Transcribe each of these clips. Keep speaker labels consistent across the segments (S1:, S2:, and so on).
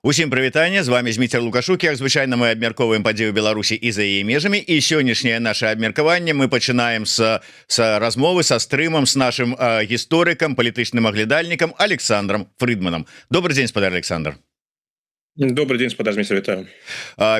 S1: Усім прывітанне, з вами Зміцер Лукашук. Як звычайна, мы абмяркоўваем падзею Беларусі і за яе межамі, і сённяшняе наше абмеркаванне мы пачынаем с размовы са стрымам с нашим гісторыкам, палітычным аглядальнікам Александром Фридманом. Добрый день, спадар Александр.
S2: Добрый день, спадар Зміцер, вітаю.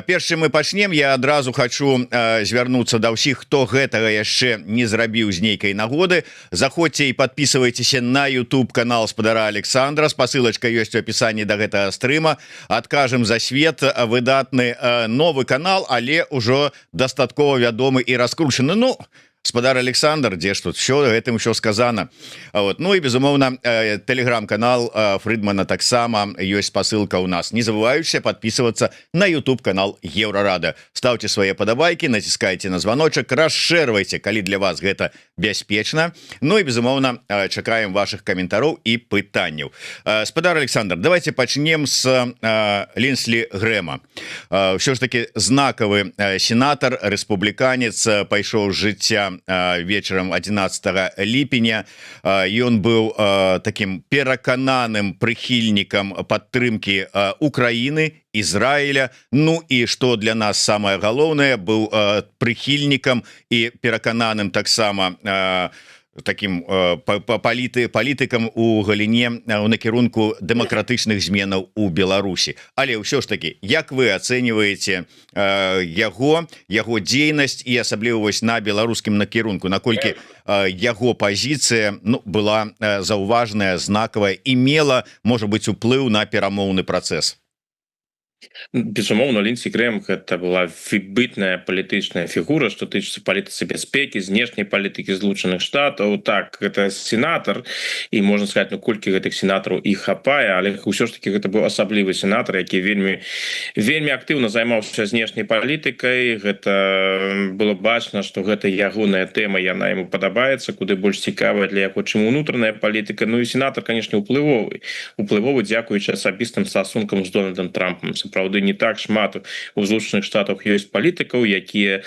S1: Перш чым мы пачнем, я адразу хочу звярнуцца да ўсіх, хто гэтага яшчэ не зрабіў з нейкай нагоды. Заходзьце і подписывайтеся на YouTube канал спадара Александра. Спасылачка ёсць у апісанні да гэтага стрыма. Адкажем за свет, выдатны новы канал, але ўжо дастаткова вядомы і раскручаны. Ну, спадар Александр, дзе ж тут все гэтым ўсё сказано. Вот. Ну і безумоўна, телеграм-канал Фридмана таксама ёсць спасылка у нас. Не забываюся подписываться на YouTube канал Еврорада. Ставьте свои подабайки, натискайте на звоночек, расширвайте, калі для вас гэта бяспечна. Ну і безумоўна, чакаем ваших каментароў і пытанняў. Спадар Александр, давайте пачнем с Лінслі Грэма. Ўсё ж таки знакавы сенатор, рэспубліканец, пайшоў з жыцця вечером 11 ліпеня. Ён быў таким перакананым прыхільнікам падтрымки Украины, Израиля. Ну і што для нас самое галоўнае, быў прыхільнікам і перакананым таксама таким палітыкам у галіне у накірунку дэмакратычных зменаў у Беларусі. Але ўсё ж таки, як вы ацэньваеце яго дзейнасць і асабліва вось на беларускім накірунку, наколькі яго пазіцыя была заўважная, знакавая і мела, можа быць, уплыў на перамоўны працэс?
S2: Безумоўна, Лінсі Грэм гэта была выбітная палітычная фігура, што тычыцца палітыцы бяспекі, знешняй палітыкі Злучаных Штатаў. Так, гэта сенатар, і можна сказаць, колькі гэтых сенатараў і хапае, але ўсё ж таки гэта быў асаблівы сенатар, які вельмі актыўна займаўся знешняй палітыкай. Гэта было бачна, што гэта ягоная тэма, яна яму падабаецца, куды больш цікавая для яго, чым унутраная палітыка. Ну і сенатар, канешне, уплывовы, дзякуючы асабістым стасункам з Дональдом Трампом. Сапраўды, не так шмат у Злучаных Штатах ёсць палітыкаў, якія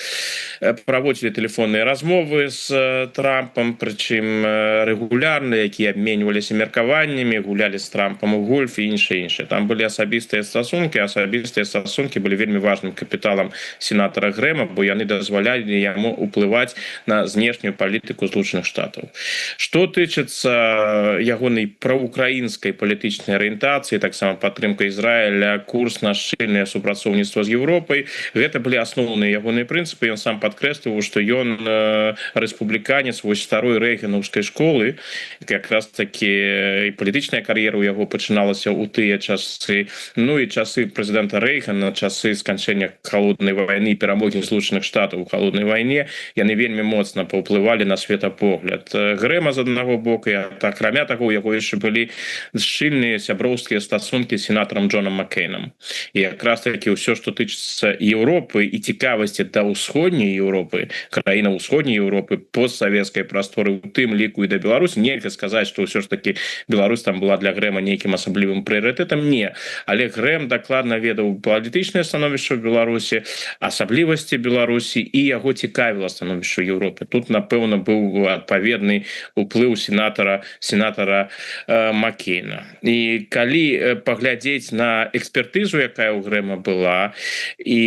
S2: праводзілі тэлефонныя размовы з Трампам, прычым рэгулярна, якія абменьваліся меркаваннямі, гулялі з Трампам у гольф і іншае. Там былі асабістыя стасункі былі вельмі важным капіталам сенатара Грэма, бо яны дазвалялі яму ўплываць на знешнюю палітыку Злучаных Штатаў. Што тычыцца ягонай праўкраінскай палітычнай арыентацыі, таксама падтрымка Ізраіля, курс на шчыльнае супрацоўніцтва з Еўропай, гэта былі асноўныя ягоныя прынцыпы. Ён сам падкрэсліваў, што ён рэспубліканец вось старой рэйганаўскай школы. Якраз такі і палітычная кар'ера ў яго пачыналася ў тыя часы. Ну і часы прэзідэнта Рэйгана, часы сканчэння халоднай вайны, перамогі Злучаных Штатаў у халоднай вайне, яны вельмі моцна паўплывалі на светапогляд Грэма з аднаго боку, а акрамя таго, у яго яшчэ былі шчыльныя сяброўскія стасункі з сенатарам Джонам Маккейнам. І якраз такі ўсё, што тычыцца Еўропы і цікавасці да ўсходняй Еўропы, краіна ўсходняй Еўропы, постсавецкай прасторы, у тым ліку і да Беларусі, нельга сказаць, што ўсё ж такі Беларусь там была для Грэма нейкім асаблівым прыярытэтам, не. Але Грэм дакладна ведаў палітычнае становішча ў Беларусі, асаблівасці Беларусі, і яго цікавіла становішча ў Еўропе. Тут, напэўна, быў адпаведны ўплыў сенатара Маккейна. І калі паглядзець на экспертызу, якая ў Грэма была, і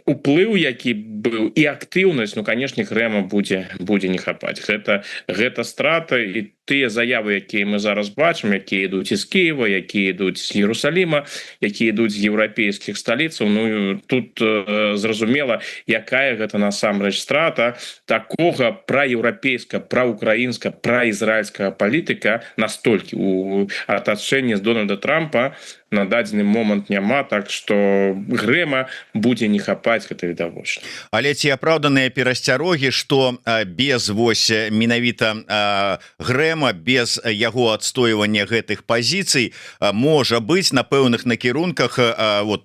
S2: уплыў, які быў, і актыўнасць, ну, канешне, Грэма будзе не хапаць. Гэта страта, і тыя заявы, якія мы зараз бачым, якія ідуць з Кіева, якія ідуць з Іерусаліма, якія ідуць з еўрапейскіх сталіцаў, ну, тут зразумела, якая гэта насамрэч страта такога праеўрапейска, праўкраінска, праізраільскага палітыка настолькі у атачэнні з Дональда Трампа на дадзены момант няма, так што Грэма будзе не хапаць, гэта відавочна.
S1: Але ці апраўданыя перасцярогі, што без вось менавіта Грэма, без яго адстойвання гэтых пазіцый можа быць на пэўных накірунках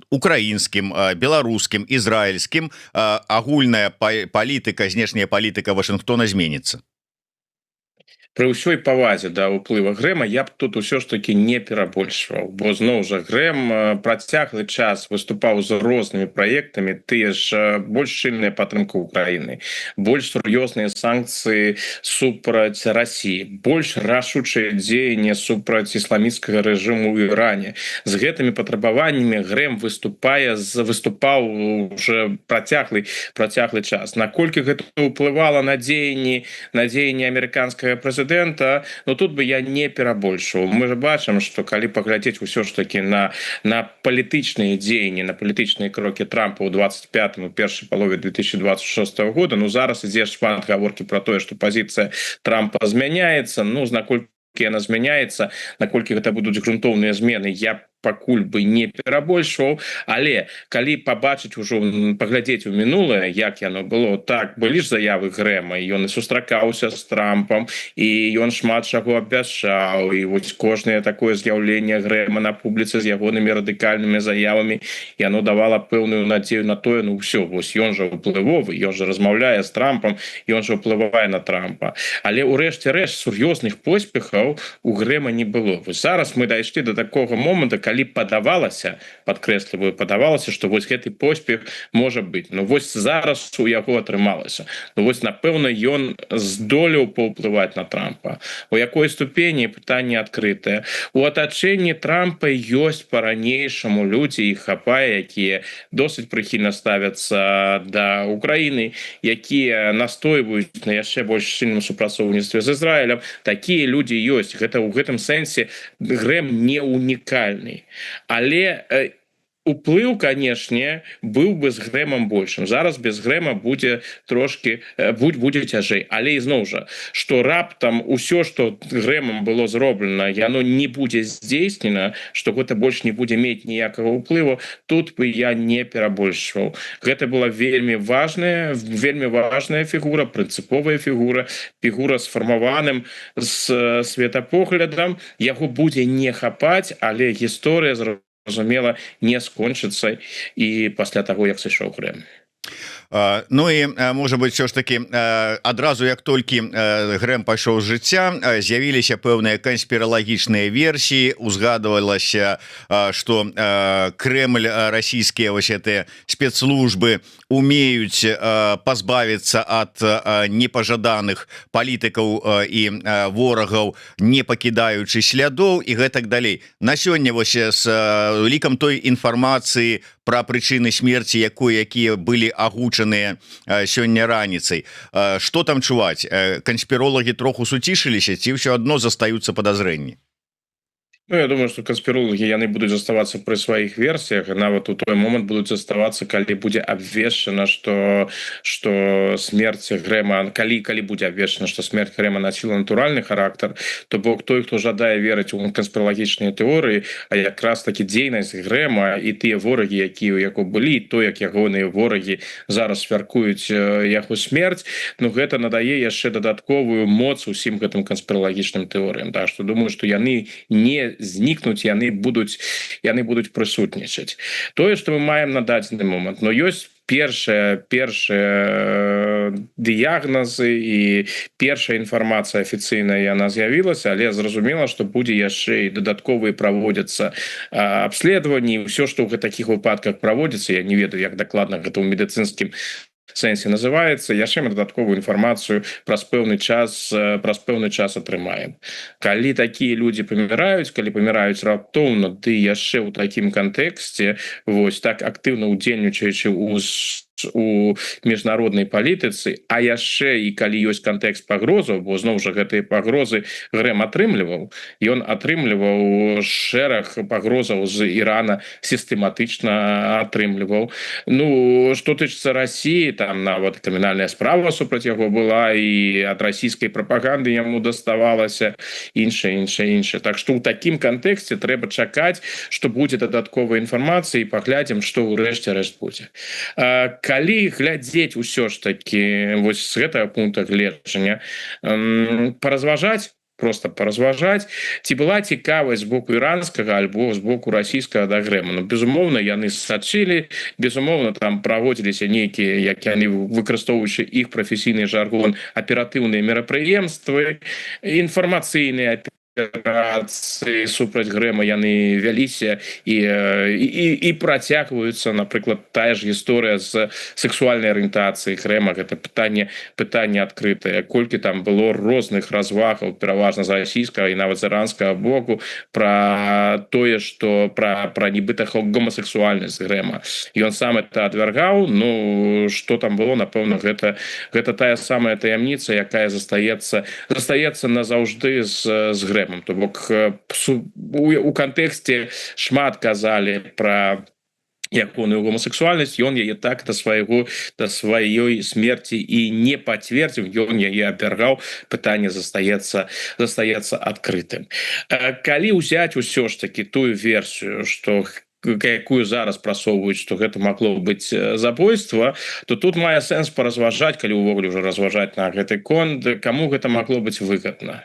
S1: украінскім, беларускім, ізраільскім агульная палітыка, знешняя палітыка Вашынгтона зменіцца?
S2: Пры ўсёй павазе да ўплыва Грэма я б тут усё ж таки не перабольшваў, бо зноў жа Грэм працяглы час выступаў з рознымі праектамі, тыя ж больш шчыльная падтрымка Украіны, больш сур'ёзныя санкцыі супраць Расіі, больш рашучыя дзеянні супраць ісламісцкага рэжыму ў Іране. З гэтымі патрабаваннямі Грэм выступаў уже працяглы час. Наколькі гэта ўплывала на дзеянні амерыканскага прэзідэнта, ну тут бы я не перабольшваў. Мы ж бачым, што калі паглядзець усё ж таки на палітычныя дзеянні, на палітычныя крокі Трампа ў 25-м, у першай палове 2026 года, ну зараз ідзе шмат гаворкі про тое, што пазіцыя Трампа змяняецца, ну наколькі яна змяняецца, наколькі гэта будуць грунтоўныя змены, я пакуль бы не перабольшваў, але калі пабачыць ужо, паглядзець у мінулае, як яно было, так былі ж заявы Грэма, ён і сустракаўся з Трампам, і ён шмат чаго абвяшчаў, і вось кожнае такое з'яўленне Грэма на публіцы з ягонымі радыкальнымі заявамі, яно давала пэўную надзею на тое, ну ўсё, вось ён жа ўплывовы, ён жа размаўляе з Трампам, ён жа ўплывае на Трампа. Але ўрэшце рэшт сур'ёзных поспехаў у Грэма не было. Вось зараз мы дайшлі до такога моманту, калі падавалася, падкрэсліваю, падавалася, што вось гэты поспех можа быць. Ну вось зараз у яго атрымалася. Ну вось напэўна ён здолеў паўплываць на Трампа. У якой ступені пытанне адкрытае. У атачэнні Трампа ёсць па-ранейшаму людзі, іх хапае, якія досыць прыхільна ставяцца да Украіны, якія настойваюць на яшчэ больш сильным супрацоўніцтве з Ізраілем. Такія людзі ёсць. Гэта ў гэтым сэнсе Грэм не унікальны. Але уплыў, канешне, быў бы з Грэмам большым. Зараз без Грэма будзе трошки будзе цяжэй. Але ізноў жа, што раптам усё, што Грэмам было зроблена, яно не будзе здзейснена, што гэта больш не будзе мець ніякага ўплыву, тут бы я не перабольшваў. Гэта была вельмі важная фігура, прынцыповая фігура сфармаваным з светапоглядам. Яго будзе не хапаць, але гісторыя зразумела не скончыцца і пасля таго як сышоў Грэм.
S1: Ну і можа быть все ж таки адразу як толькі Грэм пайшоў з жыцця, з'явіліся пэўныя канспіралагічныя версіі, узгадывалася, што Кремль, расійскія вось гэтыя спецслужбы умеюць пазбавіцца ад непажаданых палітыкаў і ворагаў, не пакідаючы слядоў і гэтак далей. На сёння вось з лікам той інфармацыі пра прычыны смерці, якія былі агучаныя сёння раніцай. Што там чуваць? Канспіролагі троху суцішыліся ці ўсё адно застаюцца падазрэнні?
S2: Ну, я думаю, что канспіролагі яны будуць заставацца пры сваіх версіях, нават у той момант будуць заставацца, калі будзе абвешчана, што смерць Грэма, калі будзе абвешчана, што смерць Грэма носіла натуральны характар, то бок той, хто жадае верыць у канспіралагічныя тэорыі, а якраз такі дзейнасць Грэма і тыя ворагі, якія ў яго былі, то як ягоныя ворагі зараз свяркуюць яго смерць, ну гэта надае яшчэ дадатковую моц усім гэтым канспіралагічным тэорыям. Так што думаю, што яны не знікнуць, яны будуць прысутнічаць. Тое, што мы маем на дадзены момант, но ёсць першыя дыягназы і першая інфармацыя афіцыйная яна з'явілася, але зразумела, што будзе яшчэ і дадатковыя праводзяцца абследаванні, ўсё, што ў такіх выпадках праводзіцца, я не ведаю, як дакладна гэта ў медыцынскім сэнсе называецца, яшчэ мы дадатковую інфармацыю праз пэўны час атрымаем. Калі такія людзі паміраюць раптоўна, ды яшчэ ў такім кантэксце, вось так актыўна ўдзельнічаючы у міжнароднай палітыцы, а яшчэ і калі ёсць кантэкст пагрозаў, бо зноў жа гэтыя пагрозы Грэм атрымліваў, ён атрымліваў шэраг пагрозаў з Ірана, сістэматычна атрымліваў. Ну, што тычыцца Расіі, там нават крымінальная справа супраць яго была, і ад расійскай прапаганды яму даставалася іншае. Так што ў такім кантэксце трэба чакаць, што будзе дадатковая інфармацыя, і паглядзім, што ўрэшце рэшт будзе. Калі глядзець усё ж такі вось з гэтага пункта гледжання, паразважаць, просто паразважаць, ці была цікавасць з боку іранскага альбо з боку расійскага да грэма. Ну, безумоўна, яны сачылі, безумоўна, там праводзіліся нейкія, як яны выкарыстоўваючы іх прафесійны жаргон, аператыўныя мерапрыемствы, інфармацыйныя аперацыі супраць грэма яны вяліся і працягваюцца. Напрыклад, тая ж гісторыя з сексуальнай арыентацыі грэма, гэта пытанне адкрытае, колькі там было розных развагаў, пераважна з расійскага і нават з іранскага боку, пра тое, што пра нібыта гомасексуальнасць грэма. Ён сам это адвяргаў. Ну, што там было, напэўна, гэта тая самая таямніца, якая застаецца назаўжды з грэма. То бок у кантэксце шмат казалі пра ягоную гомасексуальнасць, ён яе так да сваёй смерці і не пацвердзіў, ён яе абвяргаў, пытанне застаецца адкрытым. Калі ўзяць усё ж такі тую версію, што якую зараз прасоўваюць, што гэта магло быць забойства, то тут мае сэнс паразважаць, калі ўвогуле ўжо разважаць на гэты конт, каму гэта магло быць выгадна.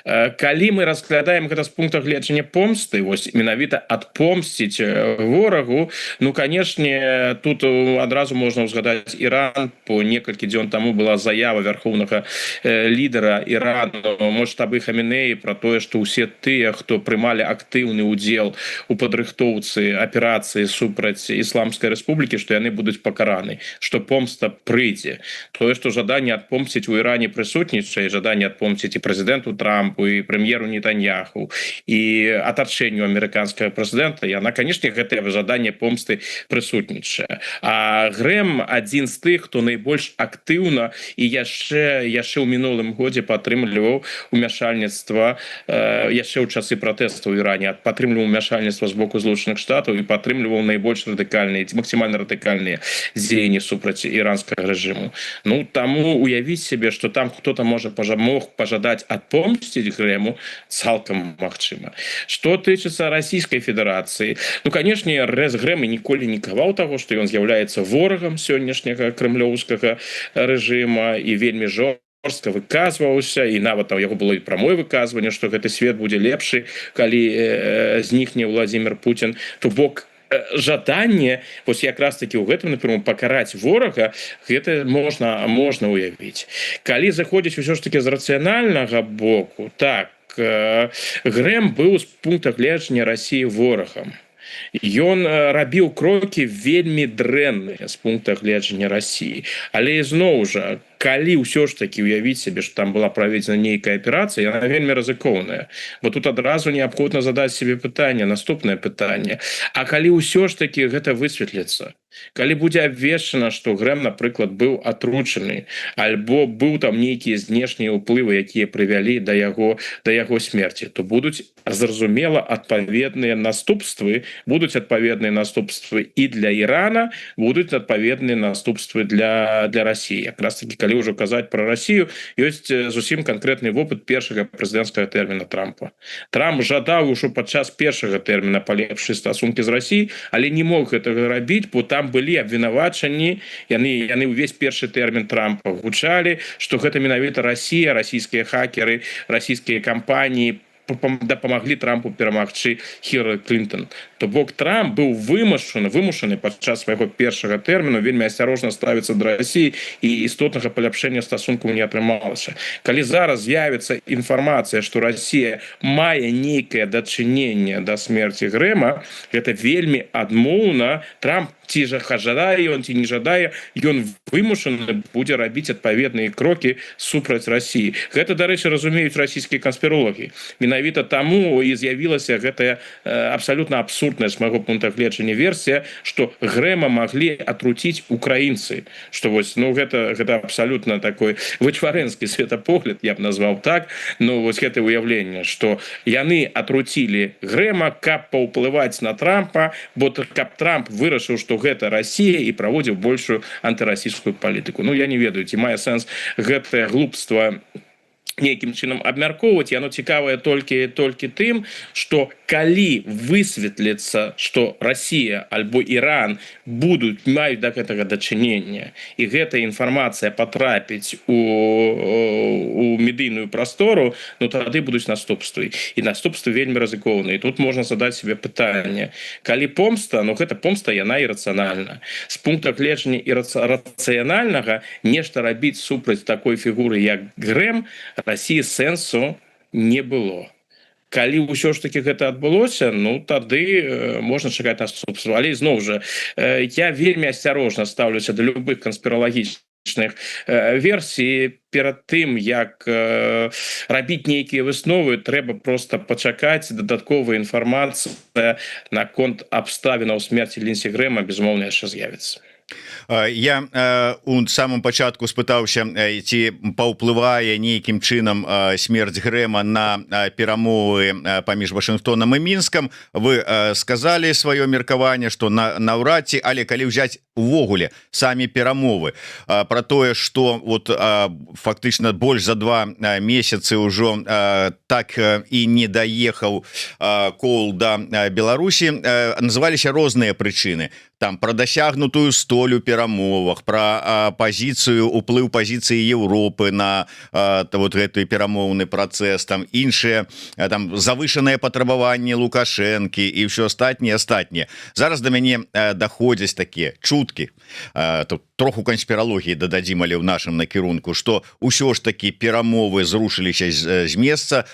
S2: Калі мы разглядаем гэта з пункта гледжання помсты, вось менавіта адпомсціць ворагу, ну, канешне, тут адразу можна ўзгадаць Іран. По некалькі дзён таму была заява вярхоўнага лідара Ірану Муджтабы Хамінеі пра тое, што ўсе тыя, хто прымалі актыўны ўдзел у падрыхтоўцы аперацыі супраць Ісламскай рэспублікі, што яны будуць пакараны, што помста прыйдзе. Тое, што жаданне адпомсціць у Іране прысутнічае, жаданне адпомсціць і прэзідэнту Трампу, і прэм'еру Нетаньяху, і атачэнню амерыканскага прэзідэнта, яна, канешне, гэтае жаданне помсты прысутнічае. А Грэм адзін з тых, хто найбольш актыўна і яшчэ ў мінулым годзе падтрымліваў умяшальніцтва, яшчэ ў часы пратэсту ў Іране, падтрымліваў умяшальніцтва з боку Злучаных Штатаў і падтрымліваў найбольш радыкальныя ці максімальна радыкальныя дзеянні супраць іранскага рэжыму. Ну, таму уявіць сябе, што там хто-то мог пажадаць адпомсціць Грэму, цалкам магчыма. Што тычыцца Расійскай Федэрацыі, ну, канешне, Грэм ніколі не каваў таго, што ён з'яўляецца ворагам сённяшняга крэмлёўскага рэжыма і вельмі жорстка выказваўся, і нават у яго было і прамое выказванне, што гэты свет будзе лепшы, калі знікне Владзімір Пуцін. То бок жаданне вось якраз таки ў гэтым, напряму, пакараць ворага, гэта можна уявіць. Калі заходзіць усё ж таки з рацыянальнага боку, так, Грэм быў з пункта гледжання Расіі ворагам. Ён рабіў крокі вельмі дрэнныя з пункта гледжання Расіі. Але ізноў жа, калі ўсё ж таки уявіць сябе, што там была праведзена нейкая аперацыя, яна вельмі рызыкоўная. Бо тут адразу неабходна задаць себе пытанне, наступнае пытанне. А калі ўсё ж таки гэта высветліцца? Калі будзе абвешчана, што Грэм, напрыклад, быў атручаны, альбо быў там нейкія знешнія ўплывы, якія прывялі да яго смерці, то будуць, зразумела, адпаведныя наступствы, будуць адпаведныя наступствы і для Ірана, будуць адпаведныя наступствы для Расіі. Якраз таки, калі ўжо казаць пра Расію, ёсць зусім канкрэтны вопыт першага прэзідэнцкага тэрміна Трампа. Трамп жадаў ужо падчас першага тэрміна палепшыць стасункі з Расіяй, але не мог гэтага рабіць, бо там былі абвінавачанні, яны ўвесь першы тэрмін Трампа гучалі, што гэта менавіта Расія, расійскія хакеры, расійскія кампаніі дапамаглі Трампу перамагчы Хілары Клінтон. То бок Трамп быў вымушаны падчас свайго першага тэрміну вельмі асцярожна ставіцца да Расіі, і істотнага паляпшэння стасункаў не атрымалася. Калі зараз з'явіцца інфармацыя, што Расія мае нейкае дачыненне да смерці Грэма, гэта вельмі адмоўна. Трамп ці жадае ён, ці не жадае, ён вымушаны будзе рабіць адпаведныя крокі супраць Расіі. Гэта, дарэчы, разумеюць расійскія канспіролагі. Менавіта таму і з'явілася гэтая абсалютна абсурдная з майго пункта гледжання версія, што Грэма маглі атруціць украінцы. Што вось, ну, гэта абсалютна такой вычварэнскі светапогляд, я б назваў так. Ну, вось гэта ўяўленне, што яны атруцілі Грэма, каб паўплываць на Трампа, бо каб Трамп вырашыў, што гэта Расія, і праводзіў большую антырасійскую палітыку. Ну, я не ведаю, ці мае сэнс гэтае глупства нейкім чынам абмяркоўваць, яно цікавае толькі тым, што калі высветліцца, што Расія альбо Іран маюць да гэтага дачынення, і гэта інфармацыя патрапіць у медыйную прастору, ну тады будуць наступствы. І наступствы вельмі рызыкоўныя. І тут можна задаць себе пытанне. Калі помста, ну гэта помста, яна ірацыянальна. З пункта гледжання рацыянальнага нешта рабіць супраць такой фігуры, як Грэм, Расіі сэнсу не было. Калі ўсё ж таки гэта адбылося, ну тады можна чакаць наступства. Але зноў жа, я вельмі асцярожна стаўлюся да любых канспіралагічных версій. Перад тым, як рабіць нейкія высновы, трэба проста пачакаць. Дадатковая інфармацыя наконт абставінаў смерці Лінсі Грэма, безумоўна, яшчэ з'явіцца.
S1: Я у самом пачатку спытаўся, ці паўплывае нейкім чынам смерць Грэма на перамовы паміж Вашынгтонам і Мінскам. Вы сказалі сваё меркаванне, што наўрад ці, але калі ўзяць увогуле самі перамовы про тое, што вот фактычна больш за 2 месяцы ўжо так і не даехаў кол да Беларусі, называліся розныя прычыны. Там про дасягнутую столю перамовах, про пазіцыю, уплыў пазіцыі Еўропы на вот гэты перамоўны працэс, там іншыя, там завышаныя патрабаванні Лукашэнкі і ўсё астатняе. Зараз да мяне даходзяць такія чуткі, тут троху канспіралогіі дададзім, але ў нашым накірунку, што ўсё ж такі перамовы зрушыліся з месца,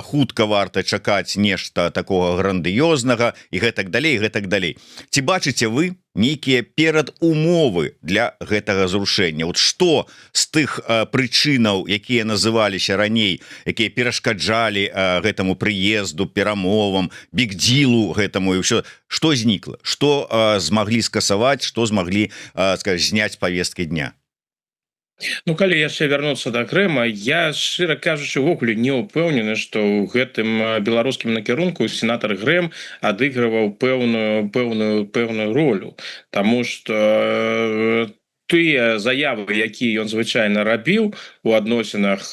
S1: хутка варта чакаць нешта такога грандыёзнага і гэтак далей. Ці бачыце вы нейкія перадумовы для гэтага зрушэння? Вот што з тых прычынаў, якія называліся раней, якія перашкаджалі гэтаму прыезду, перамовам, бігдзілу гэтаму і ўсё, што знікла? Што змаглі скасаваць, што змаглі зняць повесткі дня?
S2: Ну, калі яшчэ вярнуцца да Грэма, я, шчыра кажучы, увогуле не ўпэўнены, што ў гэтым беларускім накірунку сенатар Грэм адыгрываў пэўную ролю, таму што тыя заявы, якія ён звычайна рабіў у адносінах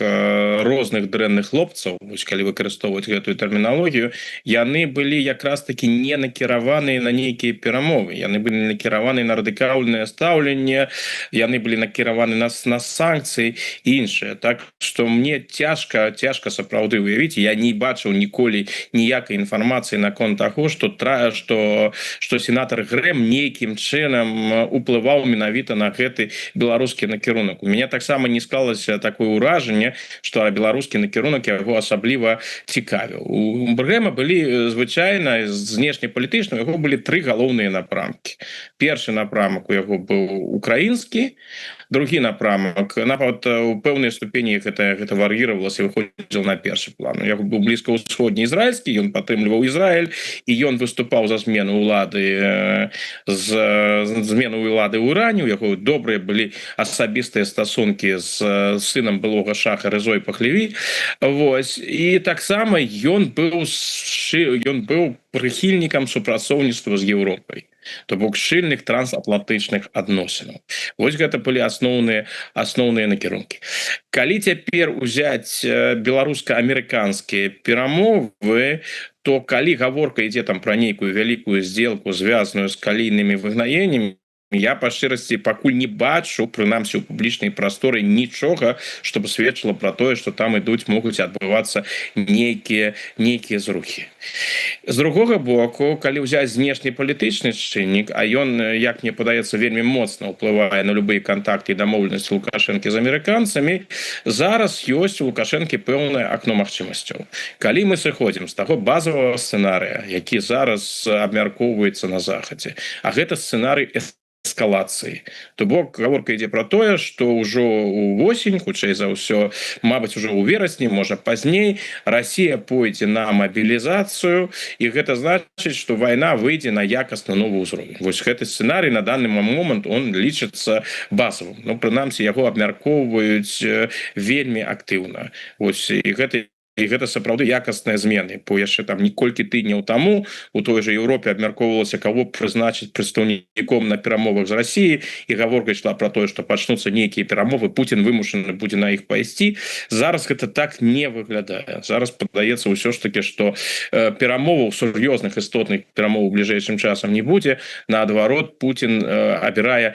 S2: розных дрэнных хлопцаў, вось калі выкарыстоўваць гэтую тэрміналогію, яны былі якраз такі не накіраваныя на нейкія перамовы, яны былі накіраваны на радыкальнае стаўленне, яны былі накіраваны на санкцыі і іншае. Так што мне цяжка сапраўды уявіць, я не бачыў ніколі ніякай інфармацыі наконт таго, што сенатар Грэм нейкім чынам уплываў менавіта на гэты беларускі накірунак. У мяне таксама не склалася такое ўражанне, што беларускі накірунак яго асабліва цікавіў. У Грэма былі звычайна знешнепалітычна, у яго былі 3 галоўныя напрамкі. Першы напрамак у яго быў украінскі, другі напрамак, нават у пэўнай ступені гэта вар'іравалася, выходзіў на першы план. У яго быў блізкаўсходні ізраільскі, ён падтрымліваў Ізраіль, і ён выступаў за змену ўлады ў Іране. У яго добрыя былі асабістыя стасункі з сынам былога шаха Рэзой Пахлеві. Вось. І таксама ён быў прыхільнікам супрацоўніцтва з Еўропай, то бок шчыльных трансатлантычных адносінаў. Вось гэта былі асноўныя накірункі. Калі цяпер узяць беларуска-амерыканскія перамовы, то калі гаворка ідзе там пра нейкую вялікую здзелку, звязаную з калійнымі выгнаеннямі, я па шчырасці пакуль не бачу, прынамсі ў публічнай прасторы, нічога, што б сведчыла пра тое, што там могуць адбывацца нейкія зрухі. З другога боку, калі ўзяць знешнепалітычны чыннік, а ён, як мне падаецца, вельмі моцна ўплывае на любыя кантакты і дамоўленасці Лукашэнкі з амерыканцамі, зараз ёсць у Лукашэнкі пэўнае акно магчымасцяў. Калі мы сыходзім з таго базавага сцэнарыя, які зараз абмяркоўваецца на Захадзе, а гэта сцэнарый эскалацыі. То бок гаворка ідзе пра тое, што ўжо ўвосень, хутчэй за ўсё, мабыць, ужо ў верасні, можа пазней, Расія пойдзе на мабілізацыю, і гэта значыць, што вайна выйдзе на якасна новы ўзровень. Вось гэты сцэнарый на данный момант он лічыцца базавым. Ну, прынамсі, яго абмяркоўваюць вельмі актыўна. Вось, і гэта і гэта сапраўды якасныя змены, бо яшчэ там некалькі тыдняў таму у той жа Еўропе абмяркоўвалася, каго прызначыць прадстаўніком на перамовах з Расіяй, і гаворка ішла про тое, што пачнуцца нейкія перамовы, Путін вымушаны будзе на іх пайсці. Зараз гэта так не выглядае. Зараз падаецца ўсё ж таки, што перамоваў, сур'ёзных істотных перамоваў бліжэйшым часам не будзе. Наадварот, Путін абірае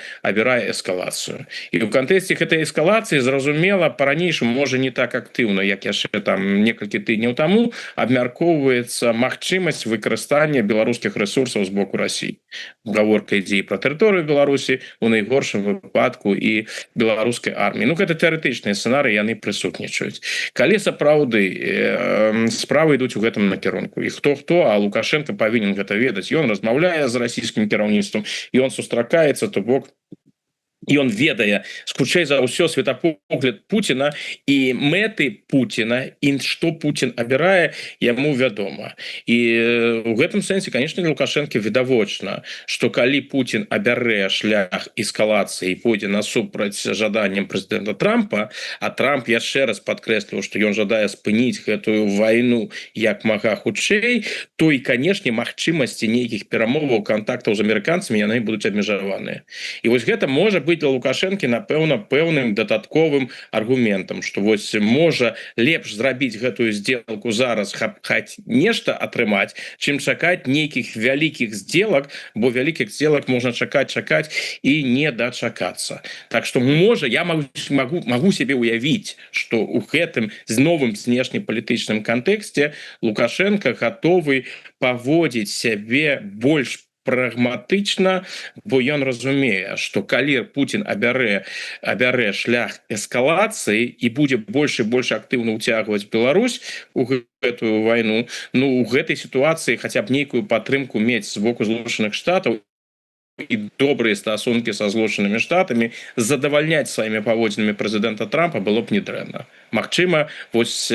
S2: эскалацыю. І ў кантэксце гэтай эскалацыі, зразумела, па-ранейшаму, можа не так актыўна, як яшчэ там некалькі тыдняў таму, абмяркоўваецца магчымасць выкарыстання беларускіх рэсурсаў з боку Расіі. Гаворка ідзе і пра тэрыторыю Беларусі, у найгоршым выпадку і беларускай арміі. Ну, гэта тэарэтычныя сцэнарыі, яны прысутнічаюць. Калі сапраўды справы ідуць у гэтым накірунку, і хто, а Лукашенко павінен гэта ведаць, ён размаўляе з расійскім кіраўніцтвам, ён сустракаецца, то бок ён ведае, хутчэй за ўсё, светапогляд Пуціна і мэты Пуціна, і што Путін абірае, яму вядома. І ў гэтым сэнсе, конечно, Лукашенко відавочна, што калі Путін абярэ шлях эскалацыі і пойдзе насупраць жаданням прэзідэнта Трампа, а Трамп яшчэ раз падкрэсліў, што ён жадае спыніць гэтую вайну як мага хутчэй, то і, канешне, магчымасці нейкіх перамоваў, кантактаў з амерыканцамі, яны будуць абмежаваныя. І вось гэта можа быць для Лукашэнкі, напэўна, пэўным дадатковым аргументам, што вось можа лепш зрабіць гэтую сделку зараз, хаць нешта атрымаць, чым чакаць нейкіх вялікіх сделак, бо вялікіх сделак можна чакаць і не дачакацца. Так што, можа, я магу себе уявіць, што ў гэтым з новым знешнепалітычным кантэксце Лукашенко гатовы паводзіць сябе больш прагматычна, бо ён разумее, што калі Путін абярэ шлях эскалацыі і будзе больш і больш актыўна ўцягваць Беларусь у гэтую вайну, ну, у гэтай сітуацыі хаця б нейкую падтрымку мець з боку Злучаных Штатаў і добрыя стасункі са Злучанымі Штатамі, задавальняць сваімі паводзінамі прэзідэнта Трампа было б недрэнна. Магчыма, вось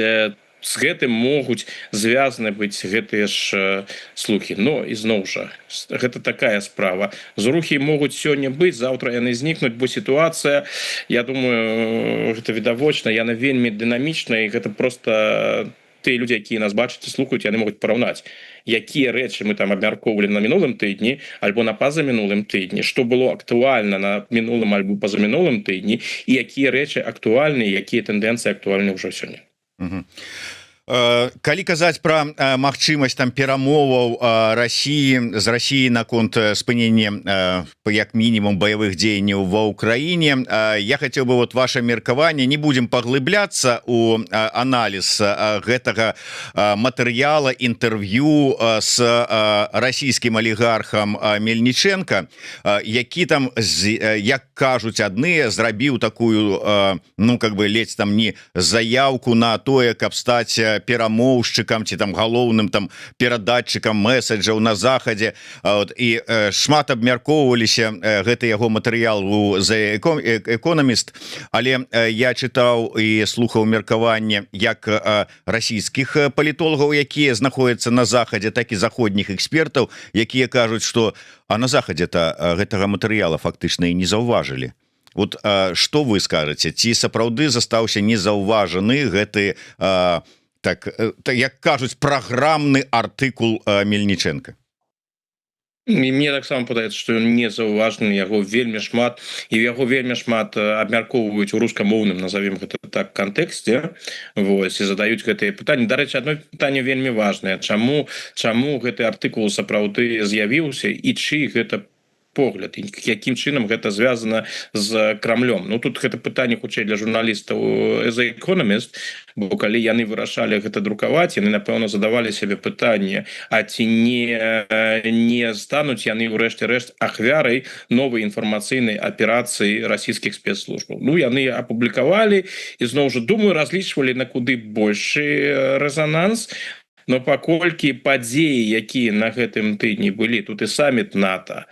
S2: з гэтым могуць звязаны быць гэтыя ж слухі. Но, ізноў жа, гэта такая справа. Зрухі могуць сёння быць, заўтра яны знікнуць, бо сітуацыя, я думаю, гэта відавочна, яна вельмі дынамічная, і гэта проста тыя людзі, якія нас бачаць і слухаюць, яны могуць параўнаць, якія рэчы мы там абмяркоўвалі на мінулым тыдні альбо на пазамінулым тыдні, што было актуальна на мінулым альбо пазамінулым тыдні, і якія рэчы актуальныя, якія тэндэнцыі актуальны ўжо сёння.
S1: Калі казаць пра магчымасць там перамоваў з Расіі наконт спынення як мінімум баявых дзеянняў ва ўкраіне, я хацеў бы вот ваше меркаванне, не будзем паглыбляцца у аналіз гэтага матэрыяла інтэрв'ю з расійскім алігархам Мельніченко, які там, як кажуць адныя, зрабіў такую, ну, как бы ледзь там не заявку на тое, каб стаць перамоўшчыкам ці там галоўным там перадатчыкам месседжаў на захадзе, і шмат абмяркоўваліся гэты яго матэрыял у The Economist, але я чытаў і слухаў меркаванне як расійскіх палітолагаў, якія знаходзяцца на захадзе, так і заходніх экспертаў, якія кажуць, што на захадзе-то гэтага матэрыяла фактычна і не заўважылі. Вот што вы скажаце, ці сапраўды застаўся незаўважаны гэты, так, як кажуць, праграмны артыкул Мельніченка?
S2: І мне таксама падаецца, што ён не заўважаны, яго вельмі шмат, і яго вельмі шмат абмяркоўваюць у рускамоўным, назовем гэта так, кантэксце, вось, і задаюць гэтыя пытанні. Дарэчы, адно пытанне вельмі важнае, чаму гэты артыкул сапраўды з'явіўся, і чый гэта погляд, і якім чынам гэта звязана з Крамлём. Ну, тут гэта пытанне хутчэй для журналістаў The Economist, бо калі яны вырашалі гэта друкаваць, яны, напэўна, задавалі сябе пытанне, а ці не стануць яны ўрэшце рэшт ахвярай новай інфармацыйнай аперацыі расійскіх спецслужбаў. Ну, яны апублікавалі, і зноў жа, думаю, разлічвалі на куды большы рэзананс, но паколькі падзеі, якія на гэтым тыдні былі, тут і саміт НАТО,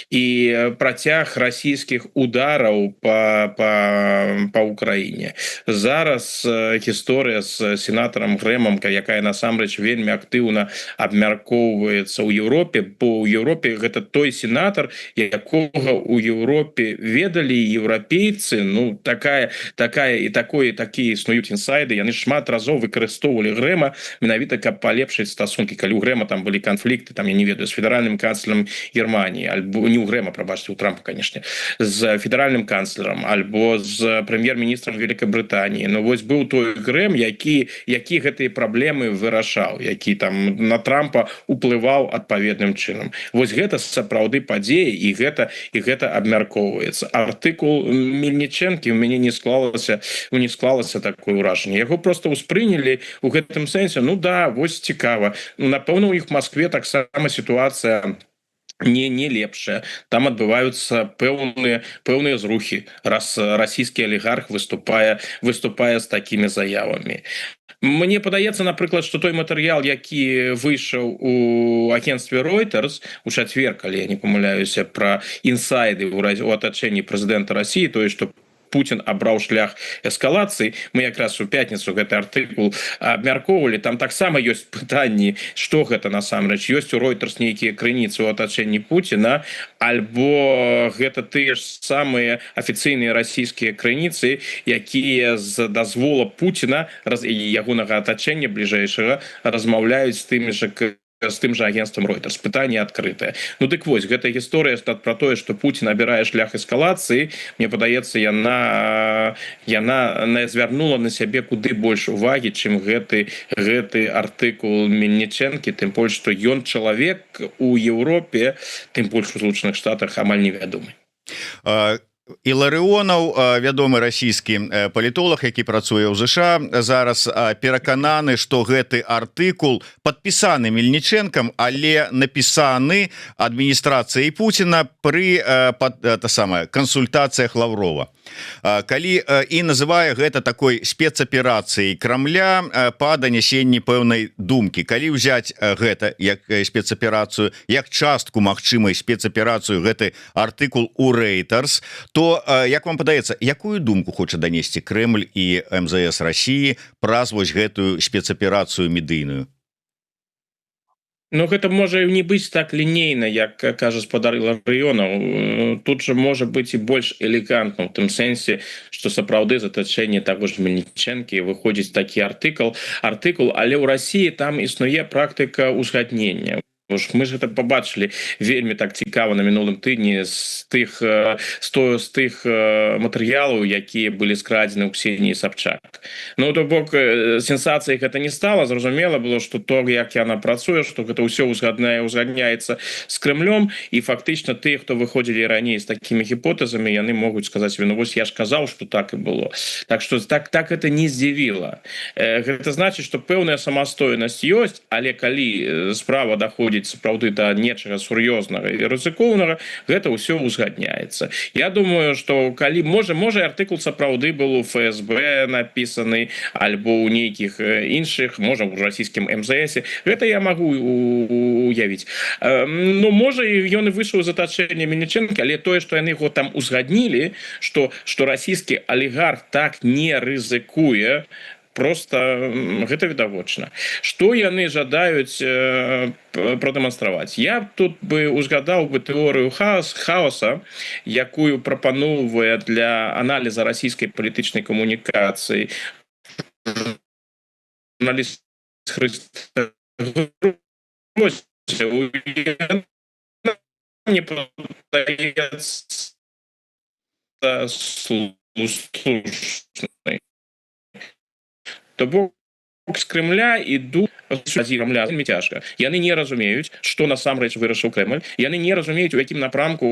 S2: і працяг расійскіх удараў па Украіне. Зараз гісторыя з сенатарам Грэмам, якая насамрэч вельмі актыўна абмяркоўваецца ў Еўропе, бо ў Еўропе гэта той сенатар, якога ў Еўропе ведалі еўрапейцы. Ну такая і такія існуюць інсайды. Яны шмат разоў выкарыстоўвалі Грэма менавіта каб палепшыць стасункі. Калі ў Грэма там былі канфлікты, там я не ведаю, з федэральным канцлерам Германії, альбо не ў Грэма, прабачце, у Трампа, канешне, з федэральным канцлерам, альбо з прэм'ер-міністрам Великабрытаніі. Ну вось быў той Грэм, які гэтыя праблемы вырашаў, які там на Трампа уплываў адпаведным чынам. Вось гэта сапраўды падзеі, і гэта абмяркоўваецца. Артыкул Мельнічэнкі у мяне не склалася такое ўражанне. Яго просто ўспрынялі у гэтым сэнсе. Ну да, вось цікава. Напэўна, у іх Маскве таксама сітуацыя не лепшая. Там адбываюцца пэўныя зрухі, раз расійскі алігарх выступае з такімі заявамі. Мне падаецца, напрыклад, што той матэрыял, які выйшаў у агенцтве Reuters у чацвер, калі я не памыляюся, пра інсайды ў атачэнні прэзідэнта Расіі, тое, што Путин абраў шлях эскалацыі. Мы якраз у пятніцу гэты артыкул абмяркоўвалі. Там таксама ёсць пытанні, што гэта насамрэч. Ёсць у Reuters нейкія крыніцы ў атачэнні Путина, альбо гэта тыя ж самыя афіцыйныя расійскія крыніцы, якія з дазвола Путина і ягонага атачэння бліжэйшага размаўляюць з тым жа агентствам Reuters. Пытанне адкрытае. Ну дык вось, гэта гісторыя пра тое, што Путін абірае шлях эскалацыі. Мне падаецца, яна звярнула на сябе куды больш увагі, чым гэты артыкул Мельнічэнкі, тым больш, што ён чалавек у Еўропе, тым больш у Злучаных Штатах амаль невядомы.
S1: Іларыонаў, вядомы расійскі палітолог, які працуе ў ЗША, зараз перакананы, што гэты артыкул падпісаны Мельнічэнкам, але напісаны адміністрацыяй Пуціна пры кансультацыях Лаврова. Калі і называе гэта такой спецаперацыяй Крамля па данясенні пэўнай думкі. Калі ўзяць гэта як спецаперацыю, як частку магчымай спецаперацыю гэты артыкул у Reuters, то як вам падаецца, якую думку хоча данесці Крэмль і МЗС Расіі праз вось гэтую спецаперацыю медыйную?
S2: Ну, гэта можа не быць так лінейна, як кажа спадар Іларыёнаў. Тут жа можа быць і больш элегантна, у тым сэнсе, што сапраўды з атачэння таго ж Мельнічэнкі выходзіць такі артыкул, але ў Расіі там існуе практыка ўзгаднення. Мы ж гэта побачылі вельмі так цікава на мінулым тыдні з тых матэрыялаў, якія былі скрадзены ў Ксеніі Сабчак. Ну, то бок, сенсацыяй гэта не стала. Зразумела было, што то, як яна працуе, што гэта ўсё узгадняецца з Крэмлём, і фактычна тыя, хто выходзілі раней з такімі гіпотэзамі, яны могуць сказаць: ну вось я ж казаў, што так і было. Так што так гэта не здзівіла. Гэта значыць, што пэўная самастойнасць ёсць, але калі справа даходзіць сапраўды да нечага сур'ёзнага і рызыкоўнага, гэта ўсё узгадняецца. Я думаю, што калі можа артыкул сапраўды был у ФСБ напісаны, альбо ў нейкіх іншых, можа ў расійскім МЗС, гэта я магу уявіць. Ну, можа ён і выйшаў з атачэння Мельнічэнкі, але тое, што яны яго там узгаднілі, што расійскі алігарх так не рызыкуе, просто гэта відавочна. Што яны жадаюць прадэманстраваць? Я тут бы узгадаў бы тэорыю хаоса, якую прапаноўвае для аналіза расійскай палітычнай камунікацыі журналіст Хрыста Грозь. Мне падаецца слушнай. То бок з Крэмля ідуць Кремля вельмі цяжка. Яны не разумеюць, што насамрэч вырашыў Крэмль. Яны не разумеюць, у якім напрамку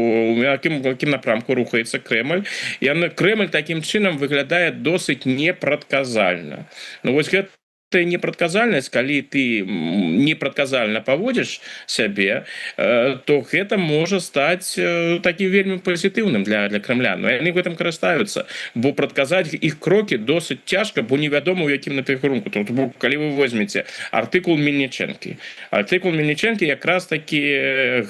S2: рухаецца Крэмль. Крэмль такім чынам выглядае досыць непрадказальна. Ну вось гэта непрадказальнасць, калі ты непрадказальна паводзіш сябе, то гэта можа стаць такім вельмі пазітыўным для крамлян. Но яны гэтым карыстаюцца, бо прадказаць іх крокі досыць цяжка, бо невядома у якім напрымку. Калі вы возьмеце артыкул Мельнічэнкі, якраз такі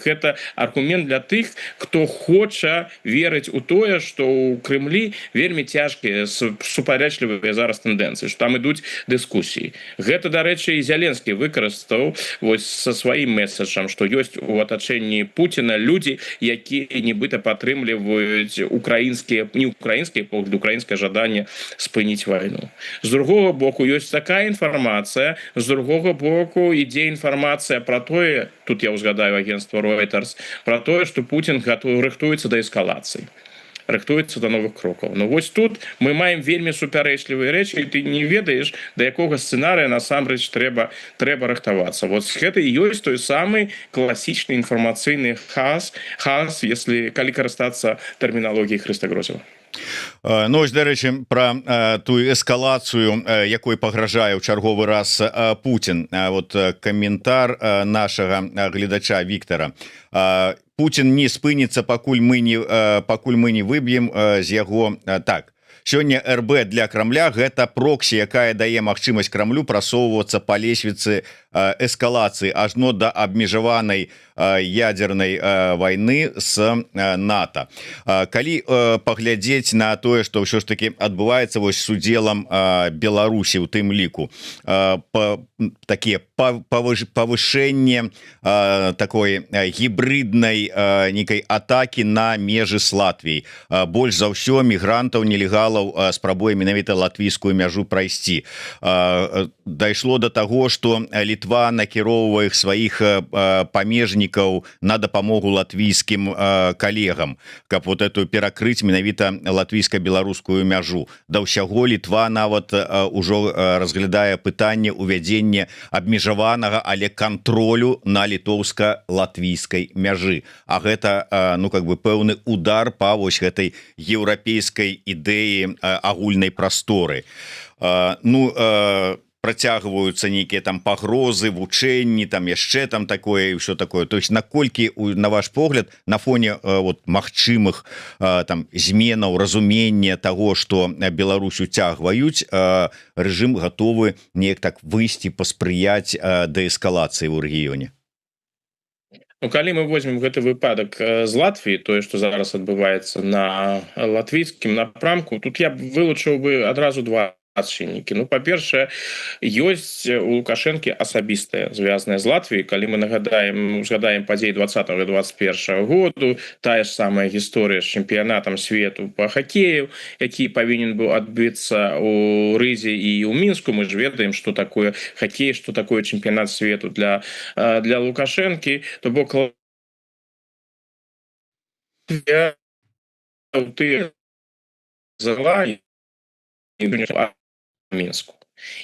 S2: гэта аргумент для тых, хто хоча верыць у тое, што ў Крымлі вельмі цяжкія супярэчлівыя зараз тэндэнцыі, што там ідуць дыскусіі. Гэта, дарэчы, і Зяленскі выкарыстаў вось са сваім месаджам, што ёсць у атачэнні Пуціна людзі, якія нібыта падтрымліваюць украінскае жаданне спыніць вайну. З другога боку ёсць такая інфармацыя, з другога боку ідзе інфармацыя пра тое, тут я ўзгадаю агенцтва Reuters, пра тое, што Пуцін рыхтуецца да эскалацыі, рыхтуецца до новых крокаў. Ну вось тут мы маем вельмі супярэчлівыя рэчы, і ты не ведаеш, да якога сцэнарыя насамрэч трэба рыхтавацца. Вот гэта і ёсць той самы класічны інфармацыйны хас, калі карыстацца тэрміналогіяй Хрыста Грозева.
S1: Ну, ось, дарэчы, пра тую эскалацыю, якой пагражае ў чарговы раз Пуцін. Вот каментар нашага гледача Віктара. Пуцін не спыніцца, пакуль мы не выб'ем з яго. Так, сёння РБ для Крамля гэта проксі, якая дае магчымасць Крамлю прасоўвацца па лесвіцы эскалацыі ажно да абмежаванай ядернай войны с НАТО. Калі паглядзець на тое, што ўсё ж таки адбываецца вось с удзелам Беларусі ў тым ліку, такія павышэнне такой гібриднай нейкай атакі на межы с Латвіяй. Больш за ўсё мігрантаў, нелегалаў спрабуе менавіта латвійскую мяжу прайсці. Дайшло до таго, што Літва накіроўвае сваіх памежнікаў на дапамогу латвійскім калегам, каб вот эту перакрыць менавіта латвійска-беларускую мяжу. Да ўсяго Літва нават ужо разглядае пытанне ўвядзення абмежаванага, але кантролю на літоўска-латвійскай мяжы. А гэта, ну, как бы пэўны удар па вось гэтай еўрапейскай ідэі агульнай прасторы. Працягваюцца нейкія там пагрозы, вучэнні, там яшчэ там такое і ўсё такое. То есть наколькі, на ваш погляд, на фоне вот магчымых там зменаў, разумення таго, што Беларусь уцягваюць, рэжым гатовы неяк так выйсці, паспрыяць дээскалацыі ў рэгіёне?
S2: Ну, калі мы возьмем гэты выпадак з Латвіі, тое, што зараз адбываецца на латвійскім напрамку, тут я б вылучыў бы адразу два чыннікі. Ну, па-першае, ёсць у Лукашэнкі асабістае, звязанае з Латвіяй. Калі мы згадаем падзеі 20-21 году, тая ж самая гісторыя з чэмпіянатам свету па хакею, які павінен быў адбыцца ў Рызе і ў Мінску. Мы ж ведаем, што такое хакей, што такое чэмпіянат свету для Лукашэнкі. То бок ты залай Мінску.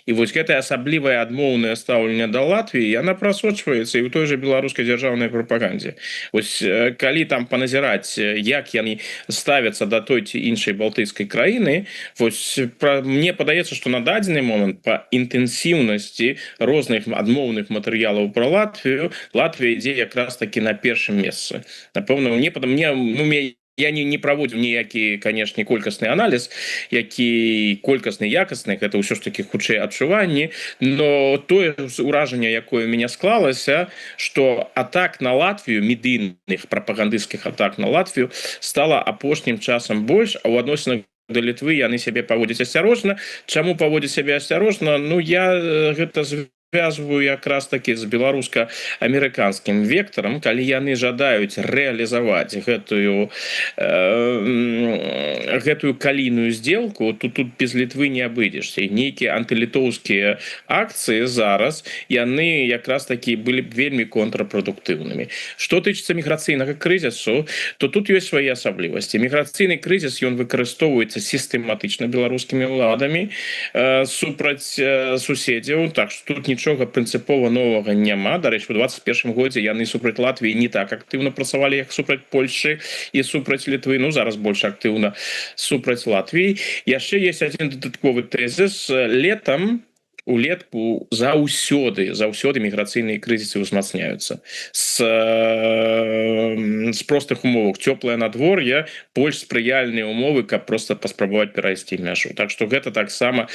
S2: І вось гэтае асаблівае адмоўнае стаўленне да Латвіі, яна прасочваецца і ў той жа беларускай дзяржаўнай прапагандзе. Вось калі там паназіраць, як яны ставяцца да той ці іншай балтыйскай краіны, вось мне падаецца, што на дадзены момант па інтэнсіўнасці розных адмоўных матэрыялаў пра Латвію, Латвія ідзе якраз такі на першым месцы. Напэўна, я не праводзіў ніякі, канешне, колькасны аналіз, які колькасны, якасны, гэта ўсё ж такі хутчэй адчуванні, но тое ўражанне, якое ў мяне склалася, што атак на Латвію, медыйных прапагандысцкіх атак на Латвію стала апошнім часам больш, а ў адносінах да Літвы яны сябе паводзяць асцярожна. Чаму паводзяць сябе асцярожна? Ну, я гэта звязваю якраз такі з беларуска-амерыканскім вектарам, калі яны жадаюць рэалізаваць гэтую калійную здзелку, то тут без Літвы не абыдзешся. І нейкія антылітоўскія акцыі зараз, яны якраз такі былі б вельмі контрапрадуктыўнымі. Што тычыцца міграцыйнага крызісу, то тут ёсць свае асаблівасці. Міграцыйны крызіс, ён выкарыстоўваецца сістэматычна беларускімі ўладамі супраць суседзяў, так што тут нічога прынцыпова новага няма. Дарэчы, у 21 годзе яны супраць Латвіі не так актыўна працавалі, як супраць Польшчы і супраць Літвы, ну, зараз больш актыўна супраць Латвіі. Яшчэ ёсць адзін дадатковы тэзіс. Летам улетку заўсёды міграцыйныя крызісы ўзмацняюцца з простых умовах. Цёплае надвор'е больш спрыяльныя умовы, каб просто паспрабаваць перайсці мяжу. Так што гэта таксама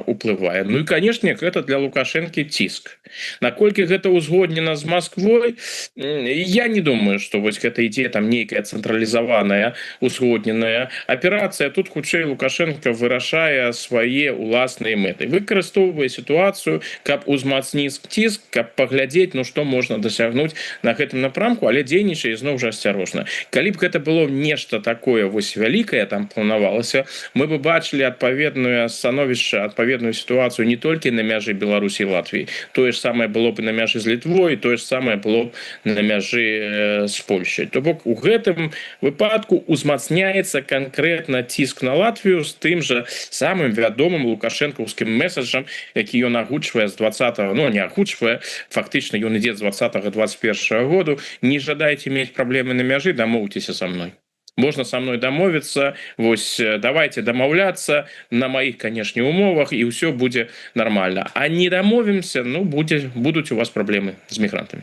S2: уплывае. Ну і канешне, гэта для Лукашэнкі ціск. Наколькі гэта ўзгоднена з Масквой, я не думаю, што вось гэта ідзе там нейкая цэнтралізаваная узгодненая аперацыя. Тут хутчэй Лукашенко вырашае свае уласныя мэты, выкарыстоўвае сітуацыю, каб узмацніць ціск, каб паглядзець, ну што можна дасягнуць на гэтым напрамку, але дзейнічае зноў жа асцярожна. Калі б гэта было нешта такое вось вялікае там планавалася, мы бы бачылі адпаведнае становішча, адпаведную сітуацыю не толькі на мяжы Беларусі і Латвіі. Тое ж самае было б на мяжы з Літвой, тое ж самае было б на мяжы з Польшай. То бок у гэтым выпадку узмацняецца канкрэтна ціск на Латвію з тым жа самым вядомым лукашэнкаўскім месаджам, які ён агучвае з 20-го, ну не агучвае, фактычна ён ідзе з 20-21 году: не жадайце мець праблемы на мяжы, дамоўцеся са мной. Можна са мной дамовіцца, вось давайте дамаўляцца на маіх, канешне, умовах, і ўсё будзе нармальна. А не дамовімся, ну будуць у вас праблемы з мігрантамі.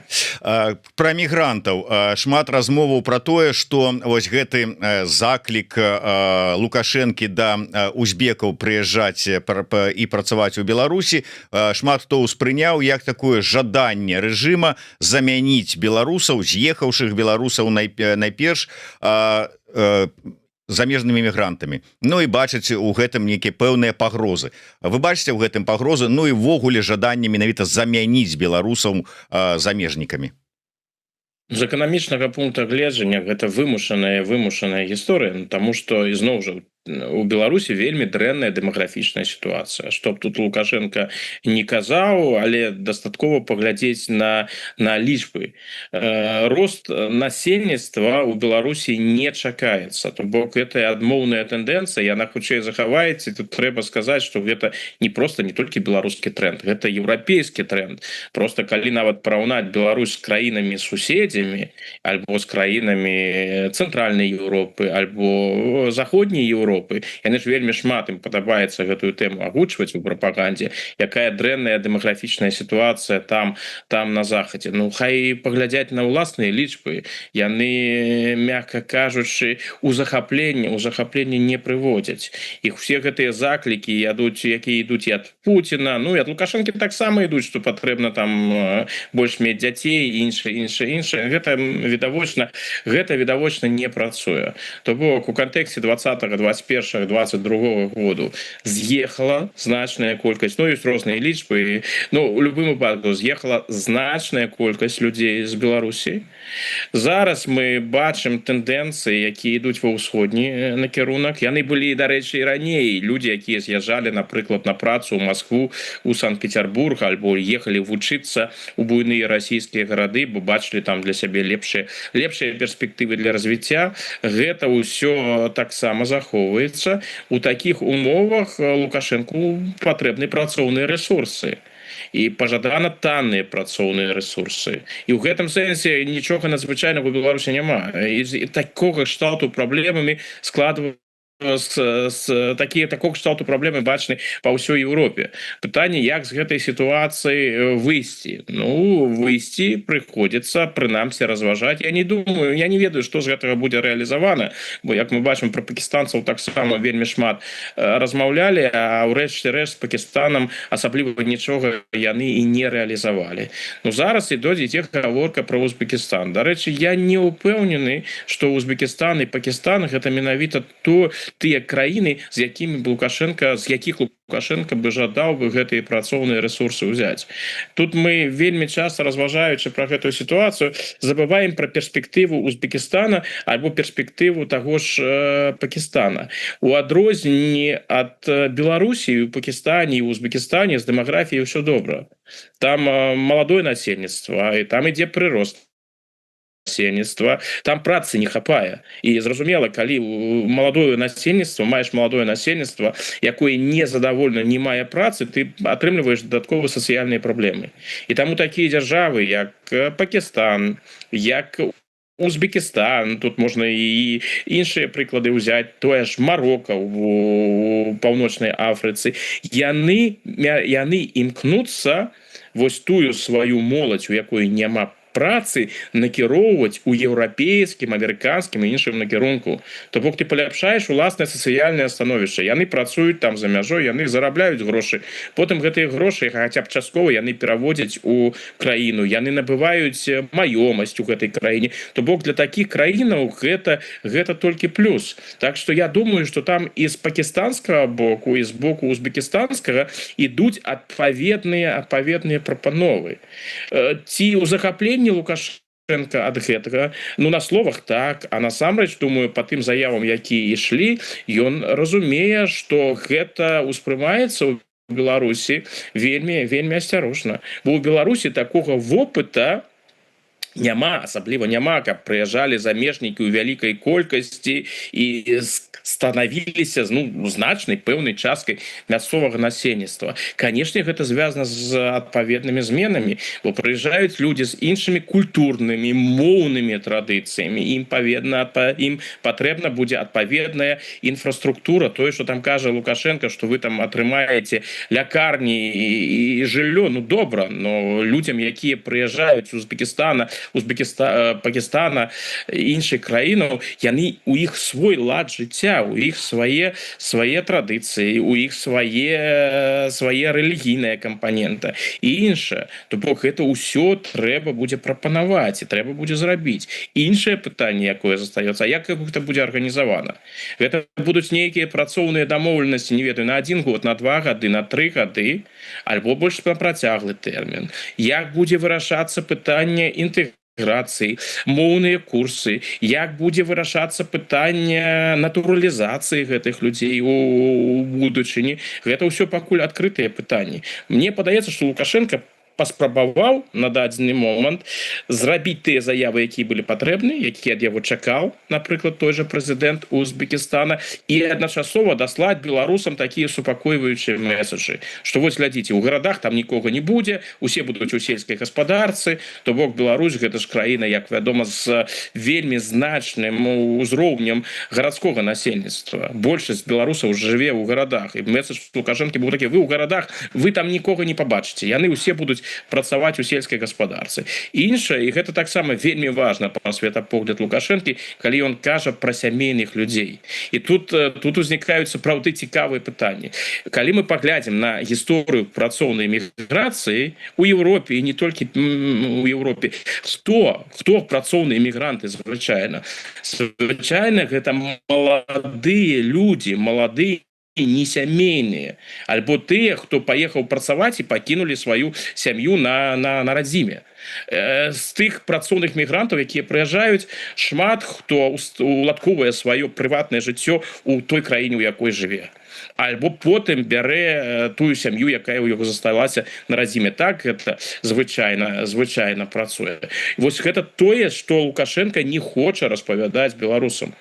S1: Пра мігрантаў шмат размоваў пра тое, што вось гэты заклік Лукашэнкі да узбекаў прыязджаць і працаваць у Беларусі шмат хто ўспрыняў як такое жаданне рэжыма замяніць беларусаў, з'ехаўшых беларусаў найперш замежнымі мігрантамі. Ну і бачыць у гэтым нейкія пэўныя пагрозы. Вы бачыце ў гэтым пагрозы, ну і ўвогуле жаданне менавіта замяніць беларусаў замежнікамі.
S2: З эканамічнага пункта гледжання гэта вымушаная гісторыя, таму што ізноў жа у Беларусі вельмі дрэнная дэмаграфічная сітуацыя. Што б тут Лукашенко не казаў, але дастаткова паглядзець на лічбы. Рост насельніцтва ў Беларусі не чакаецца. То бок гэта адмоўная тэндэнцыя, яна хутчэй захаваецца. Тут трэба сказаць, што гэта не толькі беларускі тренд, гэта еўрапейскі тренд. Просто калі нават параўнаць Беларусь з краінамі суседзямі альбо з краінамі цэнтральнай Еўропы альбо заходняй Еўропы, яны ж вельмі шмат ім падабаецца гэтую тэму агучваць у прапагандзе, якая дрэнная дэмаграфічная сітуацыя там на захадзе. Ну хай паглядзяць на ўласныя лічбы, яны, мякка кажучы, у захапленне не прыводзяць. Іх усе гэтыя заклікі якія ідуць і ад Пуціна, ну і ад Лукашэнкі таксама ідуць, што патрэбна там больш мець дзяцей і іншае. Гэта відавочна не працуе. То бок у кантэксце 21-22 году з'ехала значная колькасць, ну ёсць розныя лічбы, ну у любым выпадку з'ехала значная колькасць людзей з Беларусі. Зараз мы бачым тэндэнцыі, якія ідуць ва ўсходні накірунак. Яны былі, дарэчы, і раней. Людзі, якія з'язджалі, напрыклад, на працу ў Маскву, у Санкт-Петербург, альбо ехалі вучыцца у буйныя расійскія гарады, бо бачылі там для сябе лепшыя перспектывы для развіцця. Гэта ўсё таксама захоўваецца. У такіх умовах Лукашэнку патрэбны працоўныя рэсурсы. І пажадана танныя працоўныя рэсурсы. І ў гэтым сэнсе нічога надзвычайнага ў Беларусі няма. І такога кшталту праблемамі складваюцца такога кшталту праблемы бачны па ўсёй Еўропе. Пытанне, як з гэтай сітуацыі выйсці? Ну, выйсці прыходзіцца, прынамсі, разважаць. Я не ведаю, што з гэтага будзе рэалізавана, бо, як мы бачым, пра пакістанцаў таксама вельмі шмат размаўлялі, а ўрэшце рэшт з Пакістанам асабліва нічога яны і не рэалізавалі. Ну, зараз ідзе гаворка пра Узбекістан. Дарэчы, я не ўпэўнены, што Узбекістан і Пакістан гэта менавіта тыя краіны, з якіх Лукашенко бы жадаў бы гэтыя працоўныя рэсурсы ўзяць. Тут мы вельмі часта, разважаючы пра гэтую сітуацыю, забываем пра перспектыву Узбекістана альбо перспектыву таго ж Пакістана. У адрозненні ад Беларусі, у Пакістане і ў Узбекістане з дэмаграфіяй ўсё добра. Там маладое насельніцтва, і там ідзе прырост насельніцтва, там працы не хапае. І зразумела, калі маладое насельніцтва, маеш маладое насельніцтва, якое незадавольна не мае працы, ты атрымліваеш дадатковыя сацыяльныя праблемы. І таму такія дзяржавы, як Пакістан, як Узбекистан, тут можна і іншыя прыклады ўзяць, тое ж Марока у паўночнай Афрыцы. Яны імкнуцца вось тую сваю моладзь, у якой няма працы, накіроўваць у еўрапейскім, амерыканскім і іншым накірунку. То бок ты паляпшаеш уласнае сацыяльнае становішча. Яны працуюць там за мяжой, яны зарабляюць грошы. Потым гэтыя грошы хаця б часткова яны пераводзяць у краіну, яны набываюць маёмасць у гэтай краіне. То бок для такіх краінаў гэта толькі плюс. Так што я думаю, што там і з пакістанскага боку, і з боку узбекістанскага ідуць адпаведныя прапановы. Ці ў захапленні Лукашенко ад гэтага, ну на словах так, а насамрэч, думаю, па тым заявам, якія ішлі, ён разумее, што гэта ўспрымаецца ў Беларусі вельмі асцярожна. Бо ў Беларусі такога вопыта няма, асабліва няма, каб прыязджалі замежнікі ў вялікай колькасці і станавіліся значнай пэўнай часткай мясцовага насельніцтва. Канешне, гэта звязана з адпаведнымі зменамі, бо прыязджаюць людзі з іншымі культурнымі, моўнымі традыцыямі, ім патрэбна будзе адпаведная інфраструктура, тое, што там кажа Лукашенко, што вы там атрымаеце лякарні і жыллё, ну добра, но людзям, якія прыязджаюць з Узбекістана, Пакістана, іншых краінаў, яны у іх свой лад жыцця, у іх свае традыцыі, у іх свае рэлігійныя кампаненты і іншае. То бок гэта ўсё трэба будзе прапанаваць і трэба будзе зрабіць. Іншае пытанне, якое застаецца, а як гэта будзе арганізавана? Гэта будуць нейкія працоўныя дамоўленасці, не ведаю, на 1 год, на 2 гады, на 3 гады, альбо больш на працяглы тэрмін. Як будзе вырашацца пытанне інтэграцыі, моўныя курсы, як будзе вырашацца пытанне натуралізацыі гэтых людзей у будучыні. Гэта ўсё пакуль адкрытыя пытанні. Мне падаецца, што Лукашенко паспрабаваў на дадзены момант зрабіць тыя заявы, якія былі патрэбны, якія ад яго чакаў, напрыклад, той жа прэзідэнт Узбекістана, і адначасова даслаць беларусам такія супакойваючыя месаджы, што вось глядзіце, у гарадах там нікога не будзе, усе будуць у сельскай гаспадарцы, то бок Беларусь гэта ж краіна, як вядома, з вельмі значным узроўнем гарадскога насельніцтва. Большасць беларусаў жыве ў гарадах, і месадж Лукашэнкі быў такі: вы ў гарадах, вы там нікога не пабачыце, яны ўсе будуць працаваць у сельскай гаспадарцы. Іншае, і гэта таксама вельмі важна па светапогляд Лукашэнкі, калі ён кажа пра сямейных людзей. І тут узнікаюць сапраўды цікавыя пытанні. Калі мы паглядзім на гісторыю працоўнай міграцыі у Еўропе, і не толькі у Еўропе, хто працоўныя мігранты звычайна? Звычайна гэта маладыя людзі, маладыя не сямейныя, альбо тыя, хто паехаў працаваць і пакінулі сваю сям'ю на радзіме. З тых працоўных мігрантаў, якія прыязджаюць, шмат хто уладкоўвае сваё прыватнае жыццё ў той краіне, у якой жыве. Альбо потым бярэ тую сям'ю, якая ў яго засталася на радзіме. Так гэта звычайна працуе. Вось гэта тое, што Лукашенко не хоча распавядаць беларусам.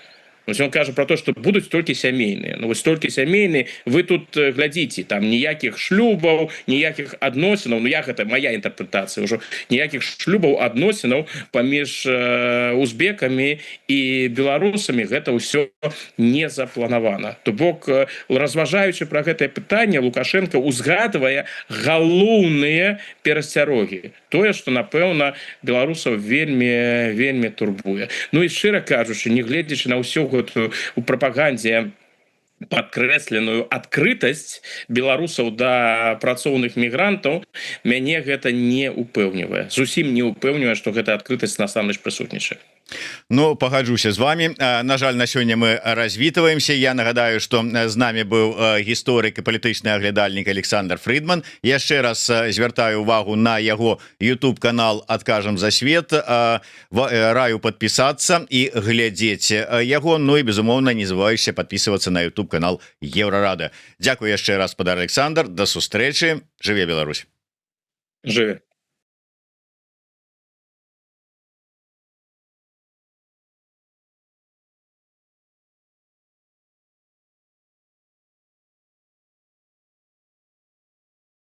S2: Ён кажа про то, што будуць толькі сямейныя. Ну вось толькі сямейныя, вы тут глядзіце, там ніякіх шлюбаў, ніякіх адносінаў, ну як гэта моя інтэрпрэтацыя ўжо, ніякіх шлюбаў, адносінаў паміж узбекамі і беларусамі, гэта ўсё не запланавана. То бок, разважаючы пра гэтае пытанне, Лукашенко узгадвае галоўныя перасцярогі. Тое, што, напэўна, беларусаў вельмі турбуе. Ну і шчыра кажучы, не гледзячы на ўсё гэтую у прапагандзе падкрэсленую адкрытасць беларусаў да працоўных мігрантаў, мяне гэта не ўпэўнівае. Зусім не ўпэўнівае, што гэта адкрытасць насамрэч прысутнічае.
S1: Ну, пагаджуся з вами. На жаль, на сёння мы развітваемся. Я нагадаю, што з намі быў гісторык і палітычны аглядальнік Александр Фридман. Яшчэ раз звяртаю увагу на яго YouTube канал «Адкажам за свет». Раю падпісацца і глядзець яго. Ну і, безумоўна, не забывайся падпісвацца на YouTube канал Еўрарада. Дзякую яшчэ раз, спадар Александр. Да сустрэчы. Жыве Беларусь.
S2: Жыве.